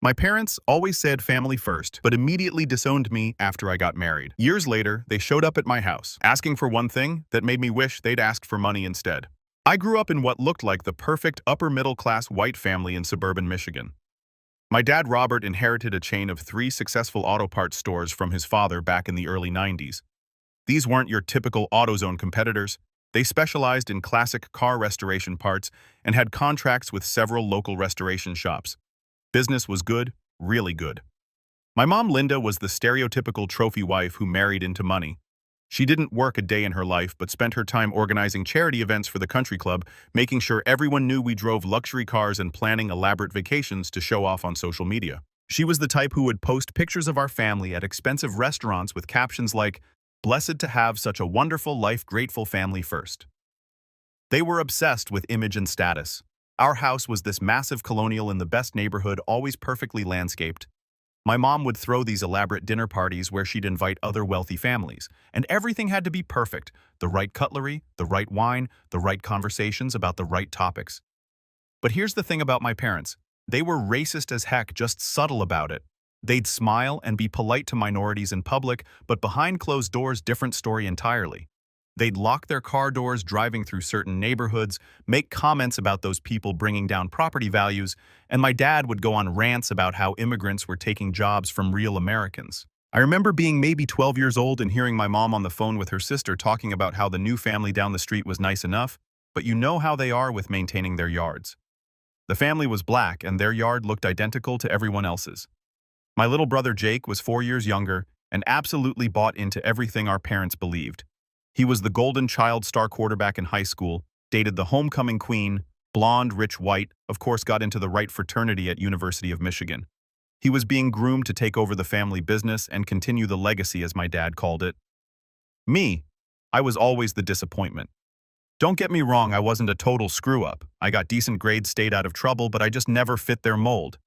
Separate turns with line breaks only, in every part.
My parents always said family first, but immediately disowned me after I got married. Years later, they showed up at my house, asking for one thing that made me wish they'd asked for money instead. I grew up in what looked like the perfect upper-middle-class white family in suburban Michigan. My dad Robert inherited a chain of 3 successful auto parts stores from his father back in the early 90s. These weren't your typical AutoZone competitors. They specialized in classic car restoration parts and had contracts with several local restoration shops. Business was good, really good. My mom Linda was the stereotypical trophy wife who married into money. She didn't work a day in her life but spent her time organizing charity events for the country club, making sure everyone knew we drove luxury cars and planning elaborate vacations to show off on social media. She was the type who would post pictures of our family at expensive restaurants with captions like, "Blessed to have such a wonderful life, grateful family first." They were obsessed with image and status. Our house was this massive colonial in the best neighborhood, always perfectly landscaped. My mom would throw these elaborate dinner parties where she'd invite other wealthy families, and everything had to be perfect. The right cutlery, the right wine, the right conversations about the right topics. But here's the thing about my parents. They were racist as heck, just subtle about it. They'd smile and be polite to minorities in public, but behind closed doors, different story entirely. They'd lock their car doors driving through certain neighborhoods, make comments about those people bringing down property values, and my dad would go on rants about how immigrants were taking jobs from real Americans. I remember being maybe 12 years old and hearing my mom on the phone with her sister talking about how the new family down the street was nice enough, but you know how they are with maintaining their yards. The family was black and their yard looked identical to everyone else's. My little brother Jake was 4 years younger and absolutely bought into everything our parents believed. He was the golden child star quarterback in high school, dated the homecoming queen, blonde, rich white, of course got into the right fraternity at University of Michigan. He was being groomed to take over the family business and continue the legacy, as my dad called it. Me, I was always the disappointment. Don't get me wrong, I wasn't a total screw-up. I got decent grades, stayed out of trouble, but I just never fit their mold.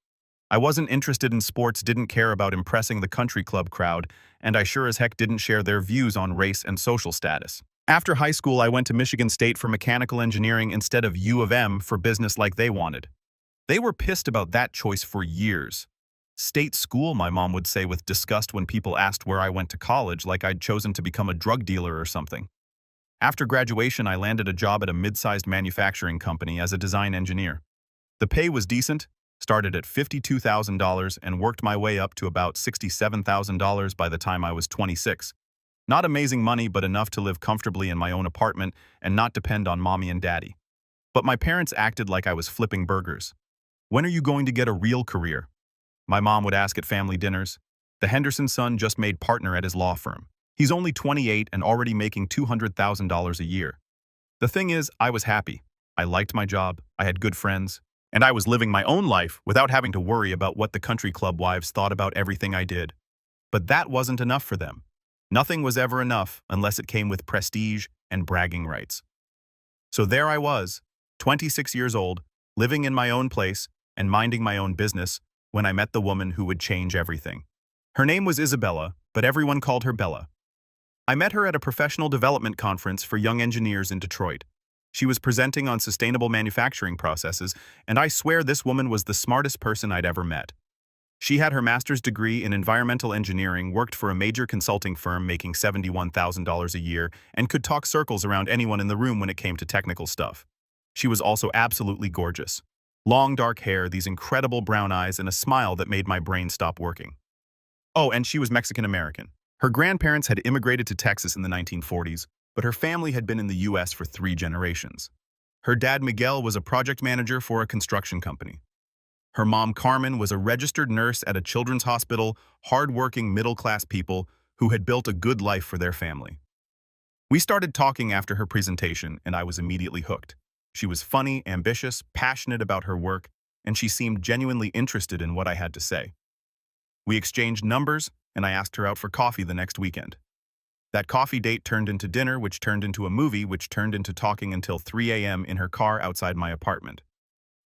I wasn't interested in sports, didn't care about impressing the country club crowd, and I sure as heck didn't share their views on race and social status. After high school, I went to Michigan State for mechanical engineering instead of U of M for business like they wanted. They were pissed about that choice for years. State school, my mom would say with disgust when people asked where I went to college, like I'd chosen to become a drug dealer or something. After graduation, I landed a job at a mid-sized manufacturing company as a design engineer. The pay was decent, started at $52,000 and worked my way up to about $67,000 by the time I was 26. Not amazing money, but enough to live comfortably in my own apartment and not depend on mommy and daddy. But my parents acted like I was flipping burgers. "When are you going to get a real career?" My mom would ask at family dinners. The Henderson son just made partner at his law firm. He's only 28 and already making $200,000 a year. The thing is, I was happy. I liked my job, I had good friends, and I was living my own life without having to worry about what the country club wives thought about everything I did. But that wasn't enough for them. Nothing was ever enough unless it came with prestige and bragging rights. So there I was, 26 years old, living in my own place and minding my own business when I met the woman who would change everything. Her name was Isabella, but everyone called her Bella. I met her at a professional development conference for young engineers in Detroit. She was presenting on sustainable manufacturing processes, and I swear this woman was the smartest person I'd ever met. She had her master's degree in environmental engineering, worked for a major consulting firm making $71,000 a year, and could talk circles around anyone in the room when it came to technical stuff. She was also absolutely gorgeous. Long dark hair, these incredible brown eyes, and a smile that made my brain stop working. Oh, and she was Mexican-American. Her grandparents had immigrated to Texas in the 1940s, but her family had been in the U.S. for 3 generations. Her dad, Miguel, was a project manager for a construction company. Her mom, Carmen, was a registered nurse at a children's hospital, hard-working middle-class people who had built a good life for their family. We started talking after her presentation, and I was immediately hooked. She was funny, ambitious, passionate about her work, and she seemed genuinely interested in what I had to say. We exchanged numbers, and I asked her out for coffee the next weekend. That coffee date turned into dinner, which turned into a movie, which turned into talking until 3 a.m. in her car outside my apartment.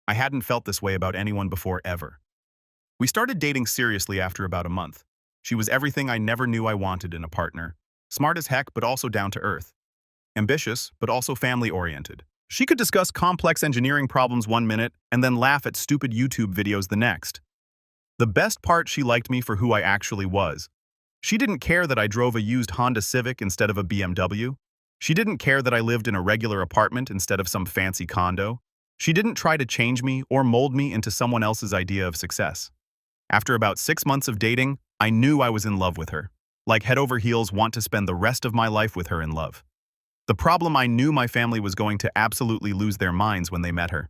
I hadn't felt this way about anyone before, ever. We started dating seriously after about a month. She was everything I never knew I wanted in a partner. Smart as heck, but also down to earth. Ambitious, but also family-oriented. She could discuss complex engineering problems one minute and then laugh at stupid YouTube videos the next. The best part, she liked me for who I actually was. She didn't care that I drove a used Honda Civic instead of a BMW. She didn't care that I lived in a regular apartment instead of some fancy condo. She didn't try to change me or mold me into someone else's idea of success. After about 6 months of dating, I knew I was in love with her. Like head over heels, want to spend the rest of my life with her in love. The problem, I knew my family was going to absolutely lose their minds when they met her.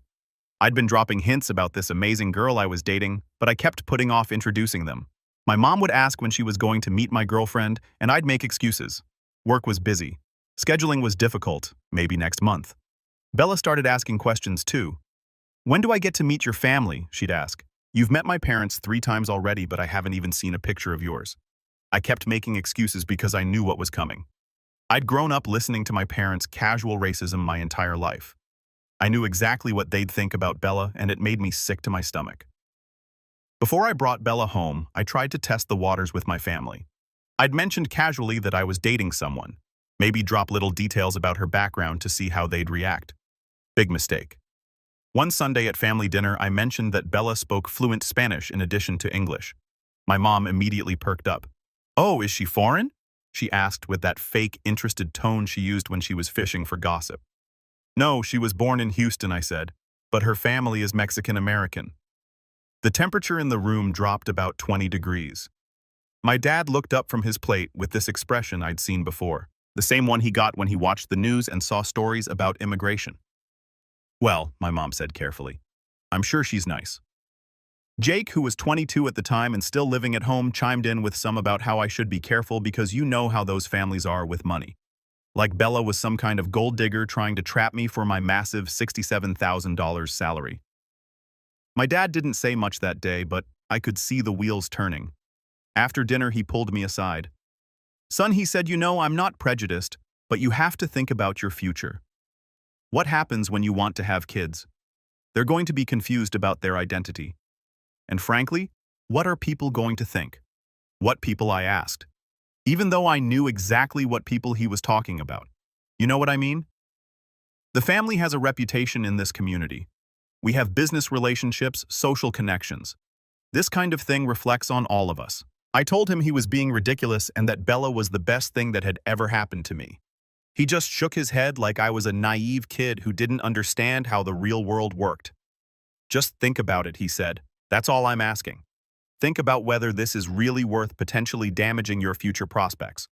I'd been dropping hints about this amazing girl I was dating, but I kept putting off introducing them. My mom would ask when she was going to meet my girlfriend, and I'd make excuses. Work was busy. Scheduling was difficult, maybe next month. Bella started asking questions too. When do I get to meet your family? She'd ask. You've met my parents 3 times already, but I haven't even seen a picture of yours. I kept making excuses because I knew what was coming. I'd grown up listening to my parents' casual racism my entire life. I knew exactly what they'd think about Bella, and it made me sick to my stomach. Before I brought Bella home, I tried to test the waters with my family. I'd mentioned casually that I was dating someone, maybe drop little details about her background to see how they'd react. Big mistake. One Sunday at family dinner, I mentioned that Bella spoke fluent Spanish in addition to English. My mom immediately perked up. Oh, is she foreign? She asked with that fake, interested tone she used when she was fishing for gossip. No, she was born in Houston, I said, but her family is Mexican-American. The temperature in the room dropped about 20 degrees. My dad looked up from his plate with this expression I'd seen before, the same one he got when he watched the news and saw stories about immigration. Well, my mom said carefully, I'm sure she's nice. Jake, who was 22 at the time and still living at home, chimed in with some about how I should be careful because you know how those families are with money. Like Bella was some kind of gold digger trying to trap me for my massive $67,000 salary. My dad didn't say much that day, but I could see the wheels turning. After dinner, he pulled me aside. Son, he said, you know, I'm not prejudiced, but you have to think about your future. What happens when you want to have kids? They're going to be confused about their identity. And frankly, what are people going to think? What people, I asked. Even though I knew exactly what people he was talking about. You know what I mean? The family has a reputation in this community. We have business relationships, social connections. This kind of thing reflects on all of us. I told him he was being ridiculous and that Bella was the best thing that had ever happened to me. He just shook his head like I was a naive kid who didn't understand how the real world worked. Just think about it, he said. That's all I'm asking. Think about whether this is really worth potentially damaging your future prospects.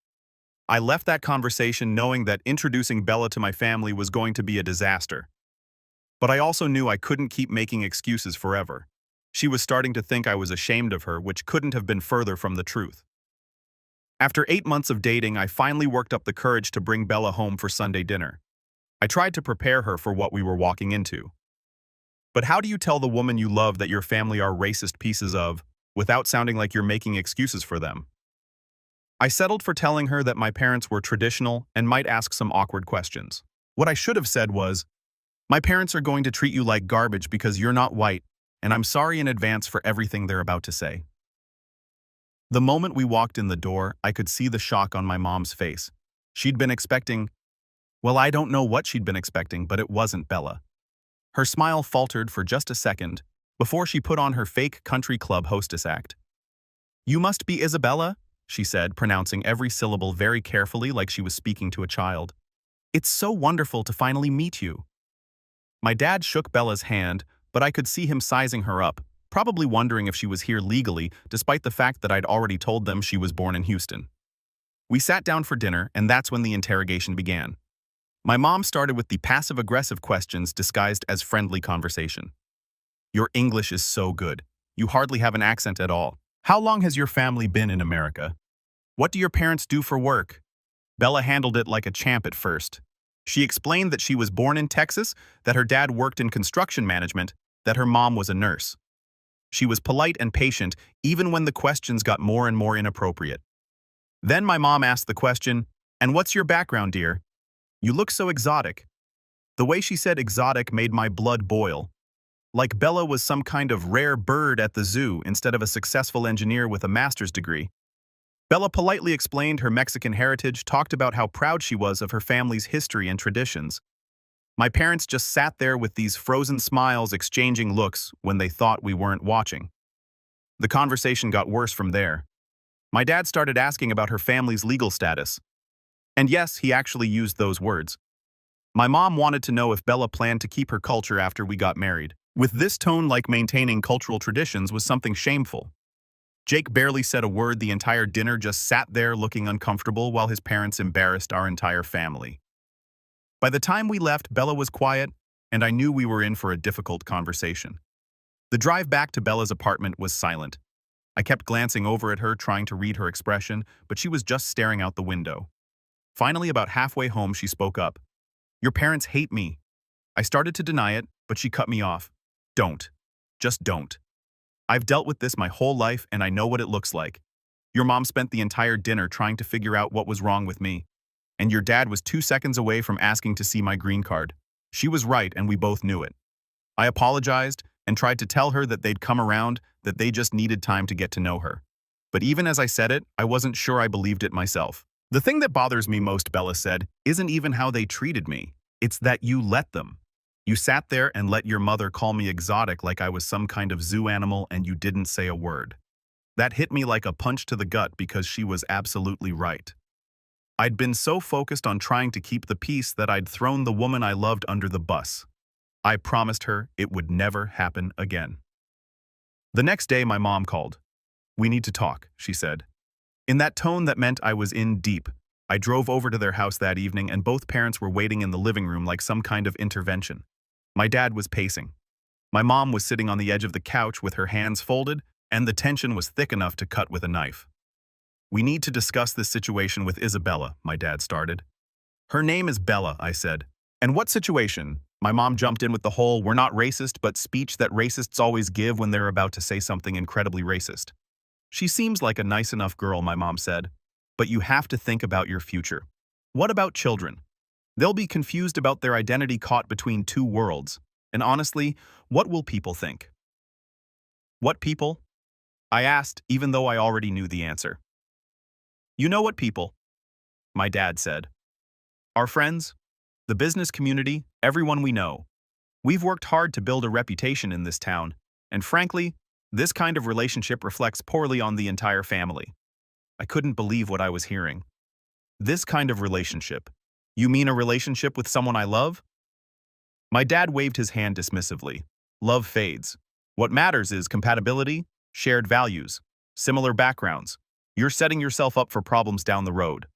I left that conversation knowing that introducing Bella to my family was going to be a disaster. But I also knew I couldn't keep making excuses forever. She was starting to think I was ashamed of her, which couldn't have been further from the truth. After 8 months of dating, I finally worked up the courage to bring Bella home for Sunday dinner. I tried to prepare her for what we were walking into. But how do you tell the woman you love that your family are racist pieces of, without sounding like you're making excuses for them? I settled for telling her that my parents were traditional and might ask some awkward questions. What I should have said was, my parents are going to treat you like garbage because you're not white, and I'm sorry in advance for everything they're about to say. The moment we walked in the door, I could see the shock on my mom's face. She'd been expecting, well, I don't know what she'd been expecting, but it wasn't Bella. Her smile faltered for just a second before she put on her fake country club hostess act. You must be Isabella, she said, pronouncing every syllable very carefully like she was speaking to a child. It's so wonderful to finally meet you. My dad shook Bella's hand, but I could see him sizing her up, probably wondering if she was here legally, despite the fact that I'd already told them she was born in Houston. We sat down for dinner, and that's when the interrogation began. My mom started with the passive-aggressive questions disguised as friendly conversation. Your English is so good. You hardly have an accent at all. How long has your family been in America? What do your parents do for work? Bella handled it like a champ at first. She explained that she was born in Texas, that her dad worked in construction management, that her mom was a nurse. She was polite and patient, even when the questions got more and more inappropriate. Then my mom asked the question, and what's your background, dear? You look so exotic. The way she said exotic made my blood boil. Like Bella was some kind of rare bird at the zoo instead of a successful engineer with a master's degree. Bella politely explained her Mexican heritage, talked about how proud she was of her family's history and traditions. My parents just sat there with these frozen smiles, exchanging looks when they thought we weren't watching. The conversation got worse from there. My dad started asking about her family's legal status. And yes, he actually used those words. My mom wanted to know if Bella planned to keep her culture after we got married. With this tone, like maintaining cultural traditions was something shameful. Jake barely said a word the entire dinner, just sat there looking uncomfortable while his parents embarrassed our entire family. By the time we left, Bella was quiet, and I knew we were in for a difficult conversation. The drive back to Bella's apartment was silent. I kept glancing over at her, trying to read her expression, but she was just staring out the window. Finally, about halfway home, she spoke up. "Your parents hate me." I started to deny it, but she cut me off. "Don't. Just don't. I've dealt with this my whole life, and I know what it looks like. Your mom spent the entire dinner trying to figure out what was wrong with me. And your dad was 2 seconds away from asking to see my green card. She was right, and we both knew it." I apologized and tried to tell her that they'd come around, that they just needed time to get to know her. But even as I said it, I wasn't sure I believed it myself. "The thing that bothers me most," Bella said, "isn't even how they treated me. It's that you let them. You sat there and let your mother call me exotic like I was some kind of zoo animal, and you didn't say a word." That hit me like a punch to the gut because she was absolutely right. I'd been so focused on trying to keep the peace that I'd thrown the woman I loved under the bus. I promised her it would never happen again. The next day, my mom called. "We need to talk," she said. In that tone that meant I was in deep, I drove over to their house that evening, and both parents were waiting in the living room like some kind of intervention. My dad was pacing. My mom was sitting on the edge of the couch with her hands folded, and the tension was thick enough to cut with a knife. "We need to discuss this situation with Isabella," my dad started. "Her name is Bella," I said. "And what situation?" My mom jumped in with the whole "we're not racist" but speech that racists always give when they're about to say something incredibly racist. "She seems like a nice enough girl," my mom said. "But you have to think about your future. What about children? They'll be confused about their identity, caught between two worlds. And honestly, what will people think?" "What people?" I asked, even though I already knew the answer. "You know what people," my dad said. "Our friends, the business community, everyone we know. We've worked hard to build a reputation in this town, and frankly, this kind of relationship reflects poorly on the entire family." I couldn't believe what I was hearing. "This kind of relationship? You mean a relationship with someone I love?" My dad waved his hand dismissively. "Love fades. What matters is compatibility, shared values, similar backgrounds. You're setting yourself up for problems down the road."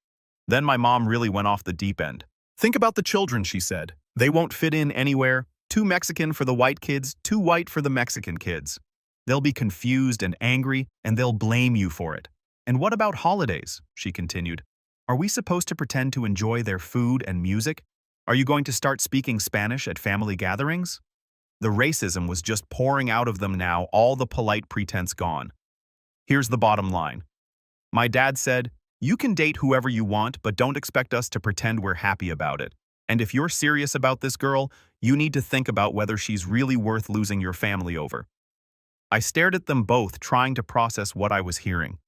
Then my mom really went off the deep end. "Think about the children," she said. "They won't fit in anywhere. Too Mexican for the white kids, too white for the Mexican kids. They'll be confused and angry, and they'll blame you for it. And what about holidays?" she continued. "Are we supposed to pretend to enjoy their food and music? Are you going to start speaking Spanish at family gatherings?" The racism was just pouring out of them now, all the polite pretense gone. Here's the bottom line. My dad said, "You can date whoever you want, but don't expect us to pretend we're happy about it. And if you're serious about this girl, you need to think about whether she's really worth losing your family over." I stared at them both, trying to process what I was hearing.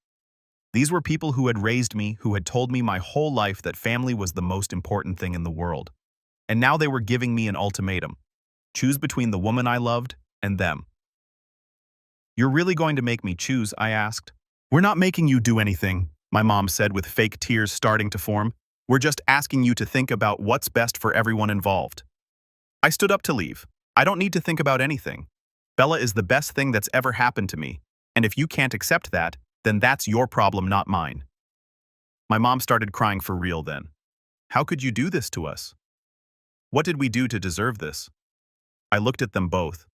These were people who had raised me, who had told me my whole life that family was the most important thing in the world. And now they were giving me an ultimatum. Choose between the woman I loved and them. "You're really going to make me choose?" I asked. "We're not making you do anything," my mom said with fake tears starting to form. "We're just asking you to think about what's best for everyone involved." I stood up to leave. "I don't need to think about anything. Bella is the best thing that's ever happened to me, and if you can't accept that, then that's your problem, not mine." My mom started crying for real then. "How could you do this to us? What did we do to deserve this?" I looked at them both,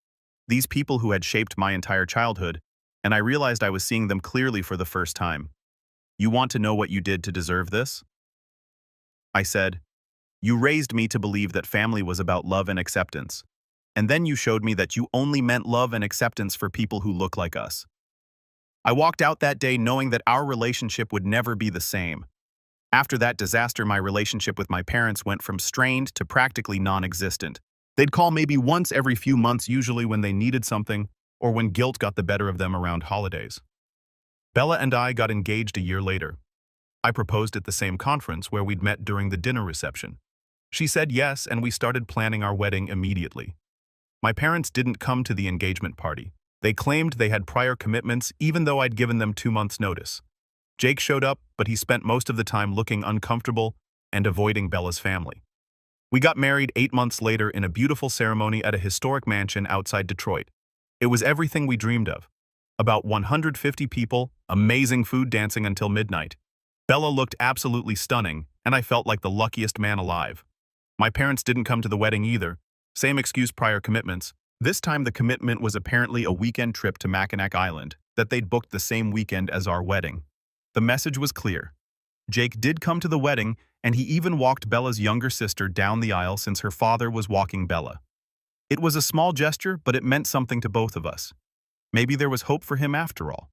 these people who had shaped my entire childhood, and I realized I was seeing them clearly for the first time. "You want to know what you did to deserve this?" I said. "You raised me to believe that family was about love and acceptance. And then you showed me that you only meant love and acceptance for people who look like us." I walked out that day knowing that our relationship would never be the same. After that disaster, my relationship with my parents went from strained to practically non-existent. They'd call maybe once every few months, usually when they needed something, or when guilt got the better of them around holidays. Bella and I got engaged a year later. I proposed at the same conference where we'd met during the dinner reception. She said yes, and we started planning our wedding immediately. My parents didn't come to the engagement party. They claimed they had prior commitments even though I'd given them 2 months' notice. Jake showed up, but he spent most of the time looking uncomfortable and avoiding Bella's family. We got married 8 months later in a beautiful ceremony at a historic mansion outside Detroit. It was everything we dreamed of. About 150 people, amazing food dancing until midnight. Bella looked absolutely stunning, and I felt like the luckiest man alive. My parents didn't come to the wedding either. Same excuse, prior commitments. This time the commitment was apparently a weekend trip to Mackinac Island that they'd booked the same weekend as our wedding. The message was clear. Jake did come to the wedding, and he even walked Bella's younger sister down the aisle since her father was walking Bella. It was a small gesture, but it meant something to both of us. Maybe there was hope for him after all.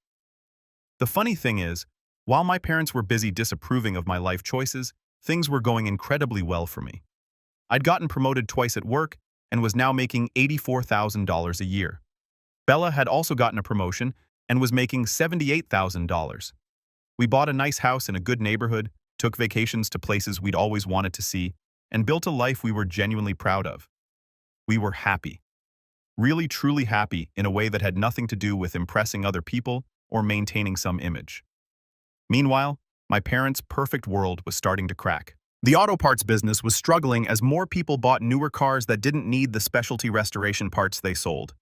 The funny thing is, while my parents were busy disapproving of my life choices, things were going incredibly well for me. I'd gotten promoted twice at work and was now making $84,000 a year. Bella had also gotten a promotion and was making $78,000. We bought a nice house in a good neighborhood, took vacations to places we'd always wanted to see, and built a life we were genuinely proud of. We were happy. Really, truly happy in a way that had nothing to do with impressing other people or maintaining some image. Meanwhile, my parents' perfect world was starting to crack. The auto parts business was struggling as more people bought newer cars that didn't need the specialty restoration parts they sold.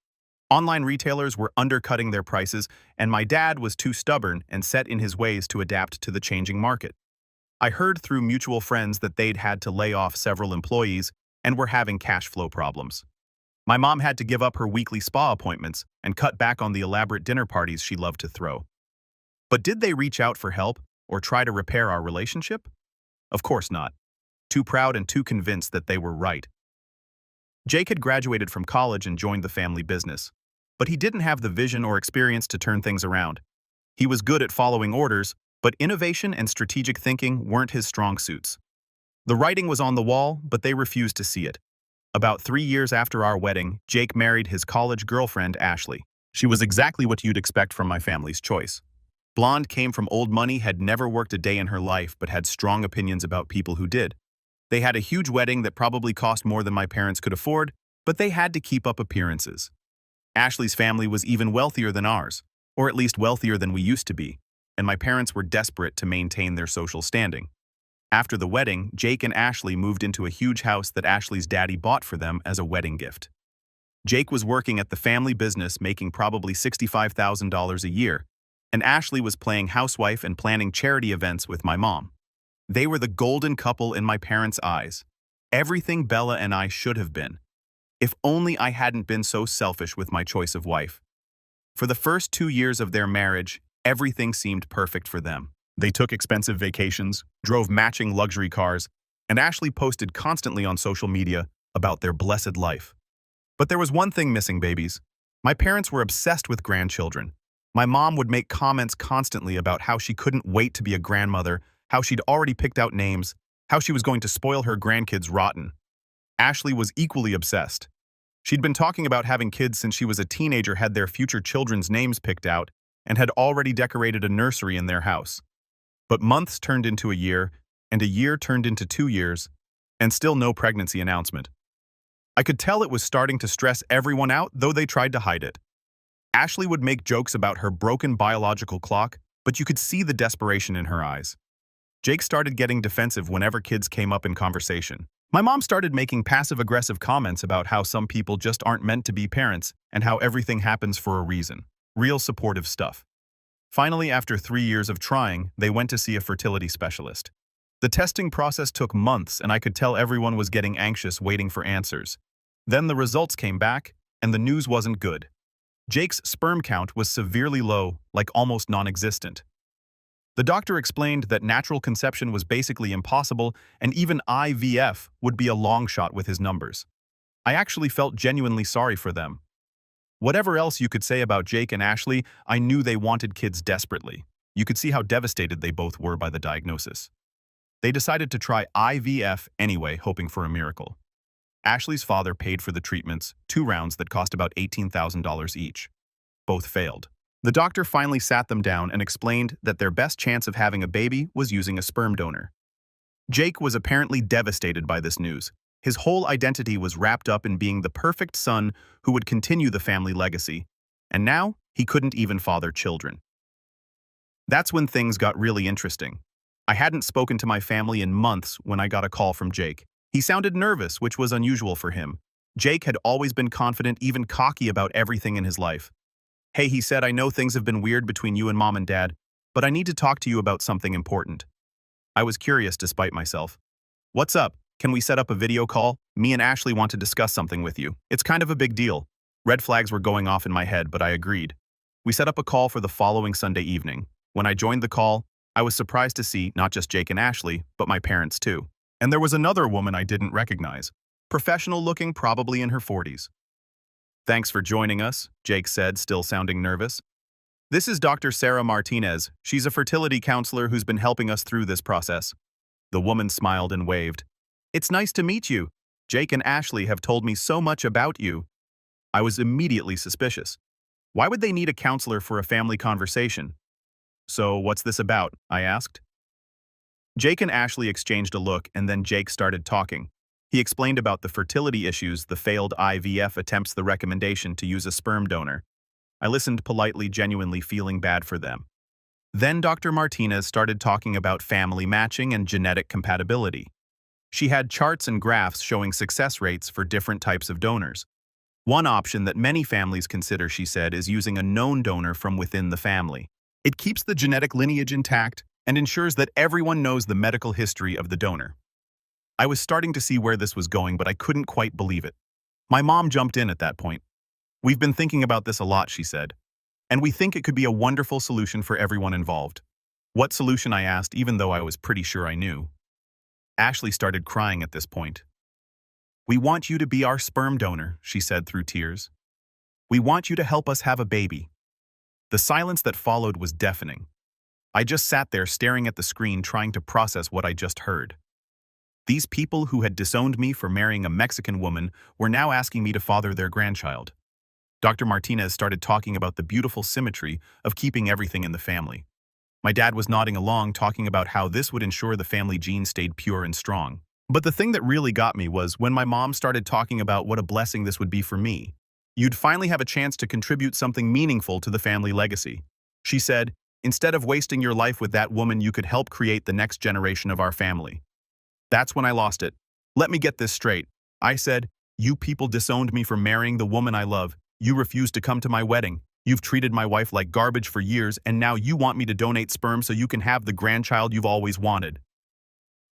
Online retailers were undercutting their prices, and my dad was too stubborn and set in his ways to adapt to the changing market. I heard through mutual friends that they'd had to lay off several employees and were having cash flow problems. My mom had to give up her weekly spa appointments and cut back on the elaborate dinner parties she loved to throw. But did they reach out for help or try to repair our relationship? Of course not. Too proud and too convinced that they were right. Jake had graduated from college and joined the family business, but he didn't have the vision or experience to turn things around. He was good at following orders, but innovation and strategic thinking weren't his strong suits. The writing was on the wall, but they refused to see it. About 3 years after our wedding, Jake married his college girlfriend, Ashley. She was exactly what you'd expect from my family's choice. Blonde, came from old money, had never worked a day in her life but had strong opinions about people who did. They had a huge wedding that probably cost more than my parents could afford, but they had to keep up appearances. Ashley's family was even wealthier than ours, or at least wealthier than we used to be, and my parents were desperate to maintain their social standing. After the wedding, Jake and Ashley moved into a huge house that Ashley's daddy bought for them as a wedding gift. Jake was working at the family business making probably $65,000 a year, and Ashley was playing housewife and planning charity events with my mom. They were the golden couple in my parents' eyes. Everything Bella and I should have been. If only I hadn't been so selfish with my choice of wife. For the first 2 years of their marriage, everything seemed perfect for them. They took expensive vacations, drove matching luxury cars, and Ashley posted constantly on social media about their blessed life. But there was one thing missing, babies. My parents were obsessed with grandchildren. My mom would make comments constantly about how she couldn't wait to be a grandmother, how she'd already picked out names, how she was going to spoil her grandkids rotten. Ashley was equally obsessed. She'd been talking about having kids since she was a teenager, had their future children's names picked out, and had already decorated a nursery in their house. But months turned into a year, and a year turned into 2 years, and still no pregnancy announcement. I could tell it was starting to stress everyone out, though they tried to hide it. Ashley would make jokes about her broken biological clock, but you could see the desperation in her eyes. Jake started getting defensive whenever kids came up in conversation. My mom started making passive-aggressive comments about how some people just aren't meant to be parents and how everything happens for a reason. Real supportive stuff. Finally, after 3 years of trying, they went to see a fertility specialist. The testing process took months, and I could tell everyone was getting anxious waiting for answers. Then the results came back, and the news wasn't good. Jake's sperm count was severely low, like almost non-existent. The doctor explained that natural conception was basically impossible, and even IVF would be a long shot with his numbers. I actually felt genuinely sorry for them. Whatever else you could say about Jake and Ashley, I knew they wanted kids desperately. You could see how devastated they both were by the diagnosis. They decided to try IVF anyway, hoping for a miracle. Ashley's father paid for the treatments, 2 rounds that cost about $18,000 each. Both failed. The doctor finally sat them down and explained that their best chance of having a baby was using a sperm donor. Jake was apparently devastated by this news. His whole identity was wrapped up in being the perfect son who would continue the family legacy, And now, he couldn't even father children. That's when things got really interesting. I hadn't spoken to my family in months when I got a call from Jake. He sounded nervous, which was unusual for him. Jake had always been confident, even cocky about everything in his life. "Hey," he said, "I know things have been weird between you and Mom and Dad, but I need to talk to you about something important." I was curious despite myself. "What's up? Can we set up a video call? Me and Ashley want to discuss something with you. It's kind of a big deal." Red flags were going off in my head, but I agreed. We set up a call for the following Sunday evening. When I joined the call, I was surprised to see not just Jake and Ashley, but my parents too. And there was another woman I didn't recognize. Professional looking, probably in her 40s. "Thanks for joining us," Jake said, still sounding nervous. "This is Dr. Sarah Martinez. She's a fertility counselor who's been helping us through this process." The woman smiled and waved. "It's nice to meet you. Jake and Ashley have told me so much about you." I was immediately suspicious. Why would they need a counselor for a family conversation? "So, what's this about?" I asked. Jake and Ashley exchanged a look, and then Jake started talking. He explained about the fertility issues, the failed IVF attempts, the recommendation to use a sperm donor. I listened politely, genuinely feeling bad for them. Then Dr. Martinez started talking about family matching and genetic compatibility. She had charts and graphs showing success rates for different types of donors. One option that many families consider, she said, is using a known donor from within the family. It keeps the genetic lineage intact and ensures that everyone knows the medical history of the donor. I was starting to see where this was going, but I couldn't quite believe it. My mom jumped in at that point. "We've been thinking about this a lot," she said, "and we think it could be a wonderful solution for everyone involved." "What solution?" I asked, even though I was pretty sure I knew. Ashley started crying at this point. "We want you to be our sperm donor," she said through tears. "We want you to help us have a baby." The silence that followed was deafening. I just sat there staring at the screen, trying to process what I just heard. These people who had disowned me for marrying a Mexican woman were now asking me to father their grandchild. Dr. Martinez started talking about the beautiful symmetry of keeping everything in the family. My dad was nodding along, talking about how this would ensure the family gene stayed pure and strong. But the thing that really got me was when my mom started talking about what a blessing this would be for me. You'd finally have a chance to contribute something meaningful to the family legacy. She said, "Instead of wasting your life with that woman, you could help create the next generation of our family." That's when I lost it. "Let me get this straight," I said. "You people disowned me for marrying the woman I love. You refused to come to my wedding. You've treated my wife like garbage for years, and now you want me to donate sperm so you can have the grandchild you've always wanted."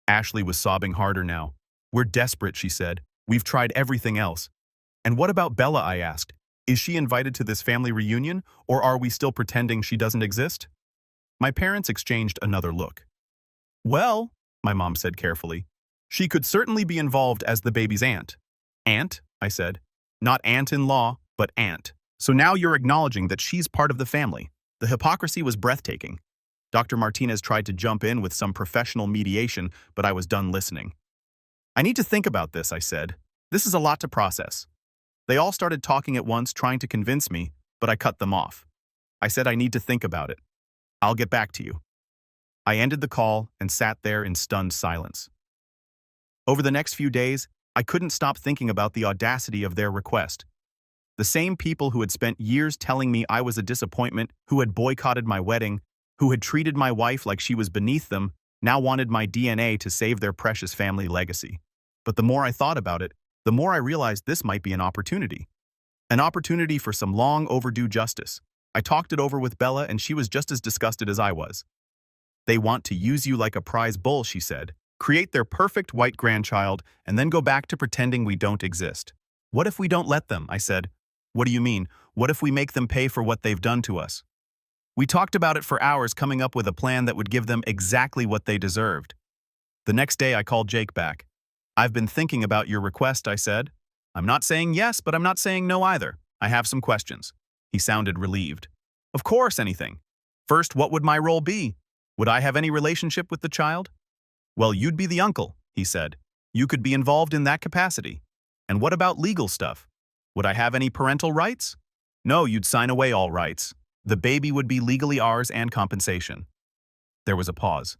Ashley was sobbing harder now. "We're desperate," she said. "We've tried everything else." "And what about Bella?" I asked. "Is she invited to this family reunion, or are we still pretending she doesn't exist?" My parents exchanged another look. "Well," my mom said carefully, "she could certainly be involved as the baby's aunt." "Aunt?" I said. "Not aunt-in-law, but aunt. So now you're acknowledging that she's part of the family." The hypocrisy was breathtaking. Dr. Martinez tried to jump in with some professional mediation, but I was done listening. "I need to think about this," I said. "This is a lot to process." They all started talking at once, trying to convince me, but I cut them off. I said I need to think about it. "I'll get back to you." I ended the call and sat there in stunned silence. Over the next few days, I couldn't stop thinking about the audacity of their request. The same people who had spent years telling me I was a disappointment, who had boycotted my wedding, who had treated my wife like she was beneath them, now wanted my DNA to save their precious family legacy. But the more I thought about it, the more I realized this might be an opportunity. An opportunity for some long overdue justice. I talked it over with Bella, and she was just as disgusted as I was. "They want to use you like a prize bull," she said. "Create their perfect white grandchild, and then go back to pretending we don't exist." "What if we don't let them?" I said. "What do you mean? What if we make them pay for what they've done to us?" We talked about it for hours, coming up with a plan that would give them exactly what they deserved. The next day I called Jake back. "I've been thinking about your request," I said. "I'm not saying yes, but I'm not saying no either. I have some questions." He sounded relieved. "Of course, anything. First, what would my role be? Would I have any relationship with the child?" "Well, you'd be the uncle," he said. "You could be involved in that capacity." "And what about legal stuff? Would I have any parental rights?" "No, you'd sign away all rights. The baby would be legally ours and compensation." There was a pause.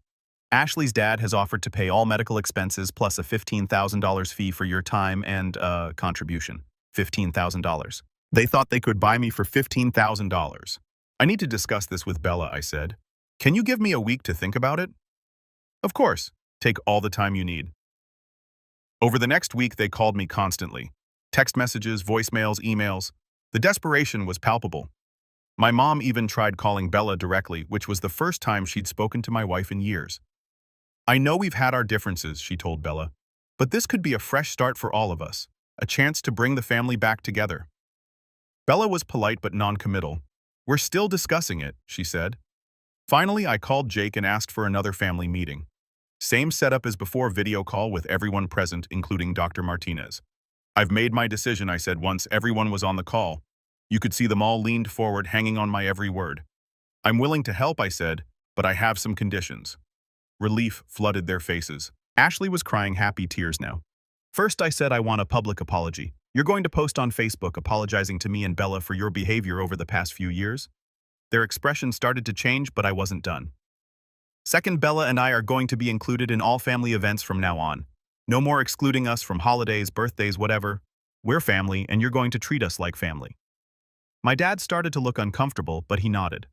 "Ashley's dad has offered to pay all medical expenses plus a $15,000 fee for your time and, contribution. $15,000. They thought they could buy me for $15,000. I need to discuss this with Bella, I said. Can you give me a week to think about it? Of course. Take all the time you need. Over the next week, they called me constantly. Text messages, voicemails, emails. The desperation was palpable. My mom even tried calling Bella directly, which was the first time she'd spoken to my wife in years. I know we've had our differences, she told Bella, but this could be a fresh start for all of us, a chance to bring the family back together. Bella was polite but non-committal. We're still discussing it, she said. Finally, I called Jake and asked for another family meeting. Same setup as before, video call with everyone present, including Dr. Martinez. I've made my decision, I said once everyone was on the call. You could see them all leaned forward, hanging on my every word. I'm willing to help, I said, but I have some conditions. Relief flooded their faces. Ashley was crying happy tears now. First, I said I want a public apology. You're going to post on Facebook apologizing to me and Bella for your behavior over the past few years? Their expressions started to change, but I wasn't done. Second, Bella and I are going to be included in all family events from now on. No more excluding us from holidays, birthdays, whatever. We're family, and you're going to treat us like family. My dad started to look uncomfortable, but he nodded.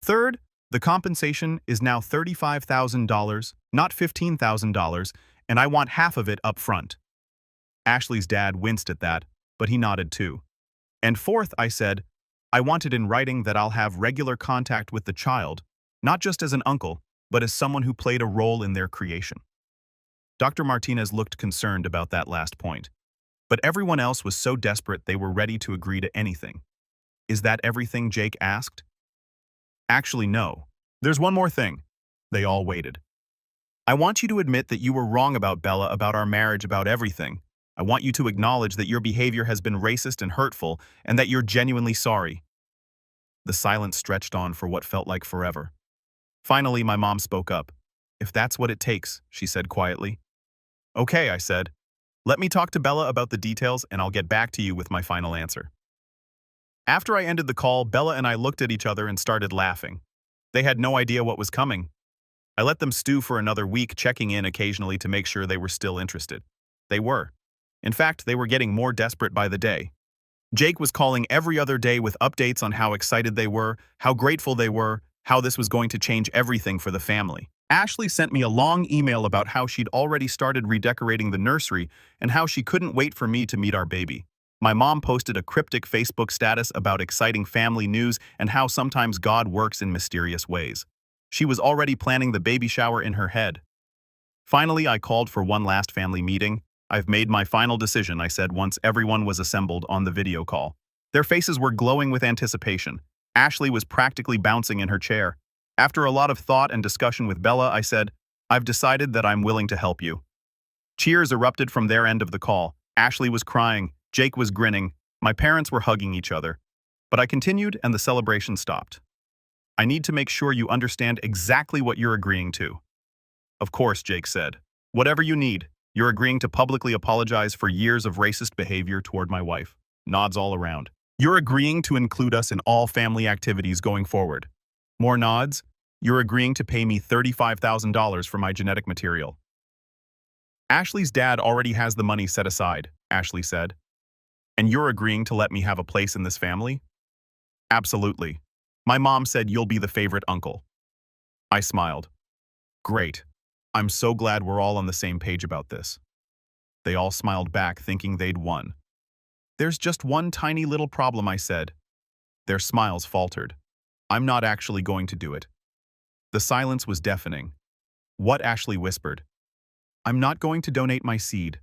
Third, the compensation is now $35,000, not $15,000, and I want half of it up front. Ashley's dad winced at that, but he nodded too. And fourth, I said, I want it in writing that I'll have regular contact with the child, not just as an uncle, but as someone who played a role in their creation. Dr. Martinez looked concerned about that last point, but everyone else was so desperate they were ready to agree to anything. Is that everything, Jake asked? Actually, no. There's one more thing. They all waited. I want you to admit that you were wrong about Bella, about our marriage, about everything. I want you to acknowledge that your behavior has been racist and hurtful, and that you're genuinely sorry. The silence stretched on for what felt like forever. Finally, my mom spoke up. If that's what it takes, she said quietly. Okay, I said. Let me talk to Bella about the details, and I'll get back to you with my final answer. After I ended the call, Bella and I looked at each other and started laughing. They had no idea what was coming. I let them stew for another week, checking in occasionally to make sure they were still interested. They were. In fact, they were getting more desperate by the day. Jake was calling every other day with updates on how excited they were, how grateful they were, how this was going to change everything for the family. Ashley sent me a long email about how she'd already started redecorating the nursery and how she couldn't wait for me to meet our baby. My mom posted a cryptic Facebook status about exciting family news and how sometimes God works in mysterious ways. She was already planning the baby shower in her head. Finally, I called for one last family meeting. I've made my final decision, I said once everyone was assembled on the video call. Their faces were glowing with anticipation. Ashley was practically bouncing in her chair. After a lot of thought and discussion with Bella, I said, I've decided that I'm willing to help you. Cheers erupted from their end of the call. Ashley was crying. Jake was grinning. My parents were hugging each other. But I continued and the celebration stopped. I need to make sure you understand exactly what you're agreeing to. Of course, Jake said. Whatever you need. You're agreeing to publicly apologize for years of racist behavior toward my wife. Nods all around. You're agreeing to include us in all family activities going forward. More nods. You're agreeing to pay me $35,000 for my genetic material. Ashley's dad already has the money set aside, Ashley said. And you're agreeing to let me have a place in this family? Absolutely. My mom said you'll be the favorite uncle. I smiled. Great. I'm so glad we're all on the same page about this. They all smiled back, thinking they'd won. There's just one tiny little problem, I said. Their smiles faltered. I'm not actually going to do it. The silence was deafening. What? Ashley whispered. I'm not going to donate my seed.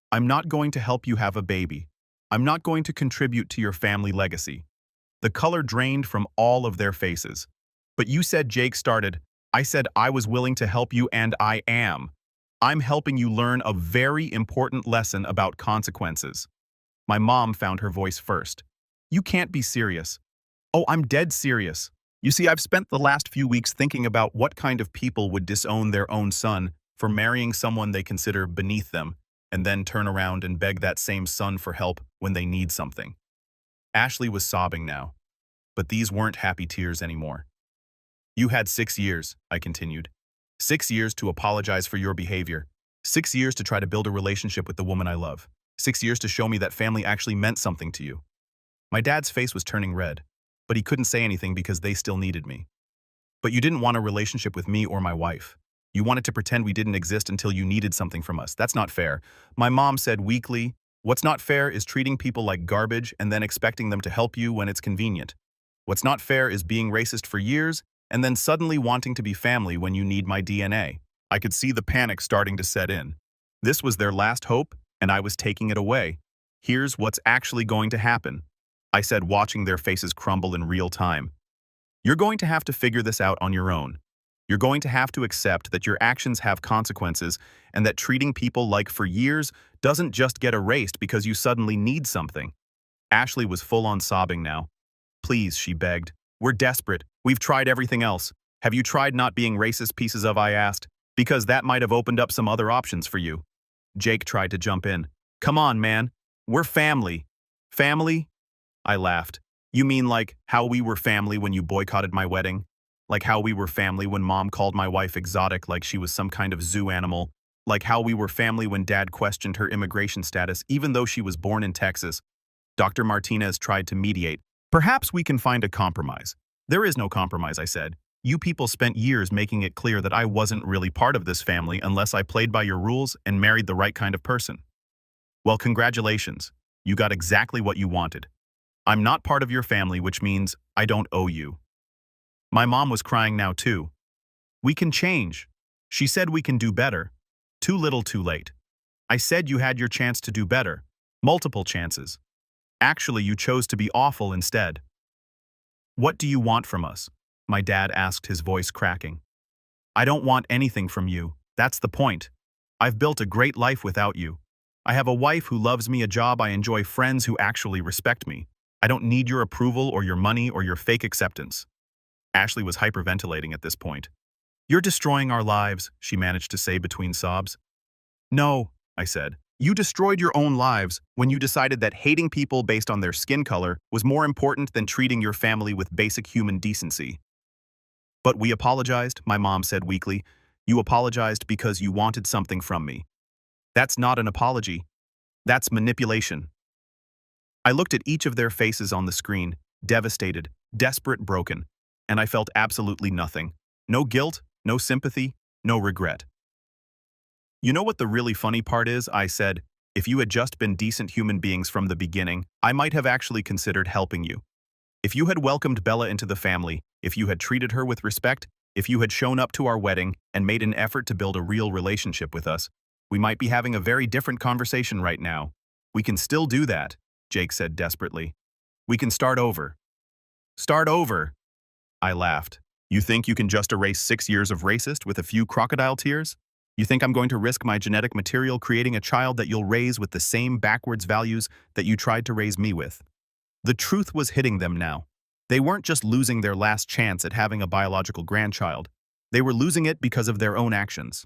I'm not going to help you have a baby. I'm not going to contribute to your family legacy. The color drained from all of their faces. But you said, Jake started. I said I was willing to help you, and I am. I'm helping you learn a very important lesson about consequences. My mom found her voice first. You can't be serious. Oh, I'm dead serious. You see, I've spent the last few weeks thinking about what kind of people would disown their own son for marrying someone they consider beneath them, and then turn around and beg that same son for help when they need something. Ashley was sobbing now, but these weren't happy tears anymore. You had 6 years, I continued. 6 years to apologize for your behavior. 6 years to try to build a relationship with the woman I love. 6 years to show me that family actually meant something to you. My dad's face was turning red, but he couldn't say anything because they still needed me. But you didn't want a relationship with me or my wife. You wanted to pretend we didn't exist until you needed something from us. That's not fair. My mom said weakly, "What's not fair is treating people like garbage and then expecting them to help you when it's convenient. What's not fair is being racist for years and then suddenly wanting to be family when you need my DNA." I could see the panic starting to set in. This was their last hope, and I was taking it away. "Here's what's actually going to happen," I said, watching their faces crumble in real time. "You're going to have to figure this out on your own. You're going to have to accept that your actions have consequences and that treating people like for years doesn't just get erased because you suddenly need something." Ashley was full-on sobbing now. "Please," she begged. "We're desperate. We've tried everything else. Have you tried not being racist pieces of?" I asked. "Because that might have opened up some other options for you." Jake tried to jump in. "Come on, man. We're family." "Family?" I laughed. "You mean like how we were family when you boycotted my wedding? Like how we were family when Mom called my wife exotic like she was some kind of zoo animal? Like how we were family when Dad questioned her immigration status even though she was born in Texas?" Dr. Martinez tried to mediate. "Perhaps we can find a compromise." "There is no compromise," I said. "You people spent years making it clear that I wasn't really part of this family unless I played by your rules and married the right kind of person. Well, congratulations. You got exactly what you wanted. I'm not part of your family, which means I don't owe you." My mom was crying now too. "We can change. She said we can do better. Too little, too late. I said you had your chance to do better. Multiple chances. Actually, you chose to be awful instead." "What do you want from us?" my dad asked, his voice cracking. "I don't want anything from you. That's the point. I've built a great life without you. I have a wife who loves me, a job I enjoy, friends who actually respect me. I don't need your approval or your money or your fake acceptance." Ashley was hyperventilating at this point. "You're destroying our lives," she managed to say between sobs. "No," I said. "You destroyed your own lives when you decided that hating people based on their skin color was more important than treating your family with basic human decency." "But we apologized," my mom said weakly. "You apologized because you wanted something from me. That's not an apology. That's manipulation." I looked at each of their faces on the screen, devastated, desperate, broken, and I felt absolutely nothing. No guilt, no sympathy, no regret. "You know what the really funny part is?" I said. "If you had just been decent human beings from the beginning, I might have actually considered helping you. If you had welcomed Bella into the family, if you had treated her with respect, if you had shown up to our wedding and made an effort to build a real relationship with us, we might be having a very different conversation right now. We can still do that," Jake said desperately. "We can start over." "Start over?" I laughed. "You think you can just erase 6 years of racist with a few crocodile tears? You think I'm going to risk my genetic material creating a child that you'll raise with the same backwards values that you tried to raise me with?" The truth was hitting them now. They weren't just losing their last chance at having a biological grandchild. They were losing it because of their own actions.